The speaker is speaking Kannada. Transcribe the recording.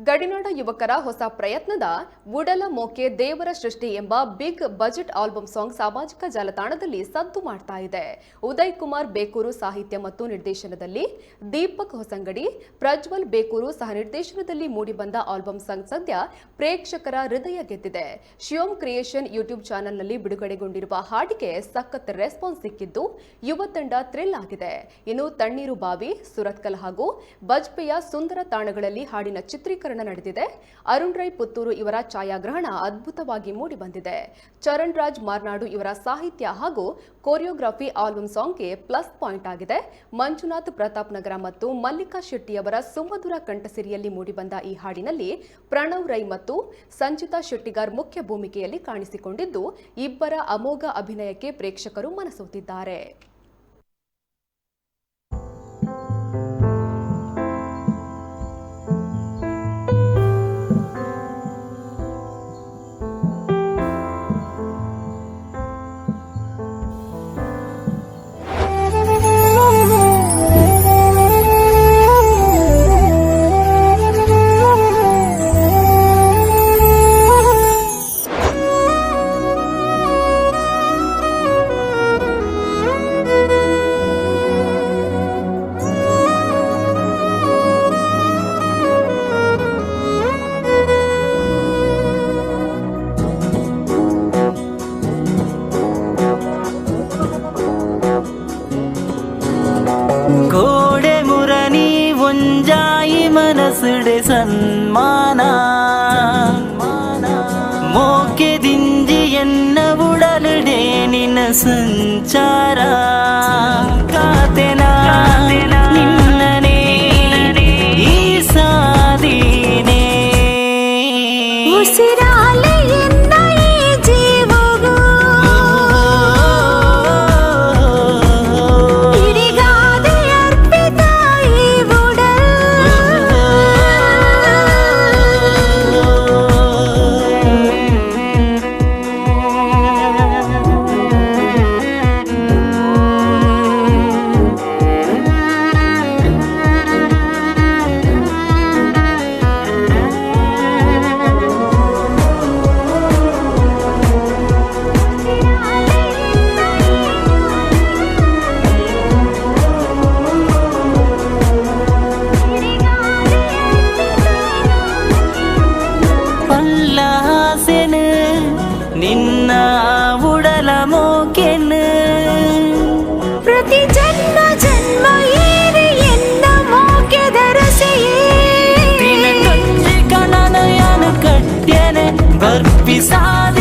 ಗಡಿನಾಡ ಯುವಕರ ಹೊಸ ಪ್ರಯತ್ನದ ಉಡಲ ಮೋಕೆ ದೇವರ ಸೃಷ್ಟಿ ಎಂಬ ಬಿಗ್ ಬಜೆಟ್ ಆಲ್ಬಮ್ ಸಾಂಗ್ ಸಾಮಾಜಿಕ ಜಾಲತಾಣದಲ್ಲಿ ಸದ್ದು ಮಾಡ್ತಾ ಇದೆ. ಉದಯ್ ಕುಮಾರ್ ಬೇಕೂರು ಸಾಹಿತ್ಯ ಮತ್ತು ನಿರ್ದೇಶನದಲ್ಲಿ, ದೀಪಕ್ ಹೊಸಂಗಡಿ, ಪ್ರಜ್ವಲ್ ಬೇಕೂರು ಸಹ ನಿರ್ದೇಶನದಲ್ಲಿ ಮೂಡಿಬಂದ ಆಲ್ಬಮ್ ಸಾಂಗ್ ಸದ್ಯ ಪ್ರೇಕ್ಷಕರ ಹೃದಯ ಗೆದ್ದಿದೆ. ಶಿವಂ ಕ್ರಿಯೇಷನ್ ಯೂಟ್ಯೂಬ್ ಚಾನೆಲ್ನಲ್ಲಿ ಬಿಡುಗಡೆಗೊಂಡಿರುವ ಹಾಡಿಗೆ ಸಖತ್ ರೆಸ್ಪಾನ್ಸ್ ಸಿಕ್ಕಿದ್ದು ಯುವ ತಂಡ ಥ್ರಿಲ್ ಆಗಿದೆ. ಇನ್ನು ತಣ್ಣೀರು ಬಾವಿ, ಸುರತ್ಕಲ್ ಹಾಗೂ ಬಜ್ಪೆಯ ಸುಂದರ ತಾಣಗಳಲ್ಲಿ ಹಾಡಿನ ಚಿತ್ರೀಕರಣ ನಡೆದಿದೆ. ಅರುಣ್ ರೈ ಪುತ್ತೂರು ಇವರ ಛಾಯಾಗ್ರಹಣ ಅದ್ಭುತವಾಗಿ ಮೂಡಿಬಂದಿದೆ. ಚರಣ್ ರಾಜ್ ಮಾರ್ನಾಡು ಇವರ ಸಾಹಿತ್ಯ ಹಾಗೂ ಕೊರಿಯೋಗ್ರಫಿ ಆಲ್ಬಮ್ ಸಾಂಗ್ಗೆ ಪ್ಲಸ್ ಪಾಯಿಂಟ್ ಆಗಿದೆ. ಮಂಜುನಾಥ್ ಪ್ರತಾಪ್ ನಗರ ಮತ್ತು ಮಲ್ಲಿಕಾ ಶೆಟ್ಟಿಯವರ ಸುಮಧುರ ಕಂಠಸಿರಿಯಲ್ಲಿ ಮೂಡಿಬಂದ ಈ ಹಾಡಿನಲ್ಲಿ ಪ್ರಣವ್ ರೈ ಮತ್ತು ಸಂಚಿತಾ ಶೆಟ್ಟಿಗಾರ್ ಮುಖ್ಯ ಭೂಮಿಕೆಯಲ್ಲಿ ಕಾಣಿಸಿಕೊಂಡಿದ್ದು ಇಬ್ಬರ ಅಮೋಘ ಅಭಿನಯಕ್ಕೆ ಪ್ರೇಕ್ಷಕರು ಮನಸೋತಿದ್ದಾರೆ. ಕೋಡೆ ಮುರನಿ ಒಂಜಾಯಿ ಮನಸುಡೆ ಸನ್ಮಾನ ಮೋಕೆ ದಿಂಜಿ ಎನ್ನ ಉಡಲುಡೆ ನಿನ್ನ ಸಂಚಾರ ಕಾತೆನ ನಿನ್ನನೆ ಈ ಸಾಧೀನೆ ಉಸಿರಾಲೆ ಎನ್ನ ಈ ಜೀವವು ಇಡಿಗಾದೆ ಅರ್ಪಿತ ಈ ಉಡಲ್ ಪಲ್ಲಾಸೆನು ನಿನ್ನ ಉಡಲ ಮೋಕೆನು ಪ್ರತಿ ಜನ್ಮ ಜನ್ಮ ಏರಿ ಎನ್ನ ಮೋಕೆ ಧರಸೆಯೇ ದಿನ ಕಂಜಿ ಕಣನಯನ ಕಟ್ಯನೆ ಬರ್ಪಿಸಾದ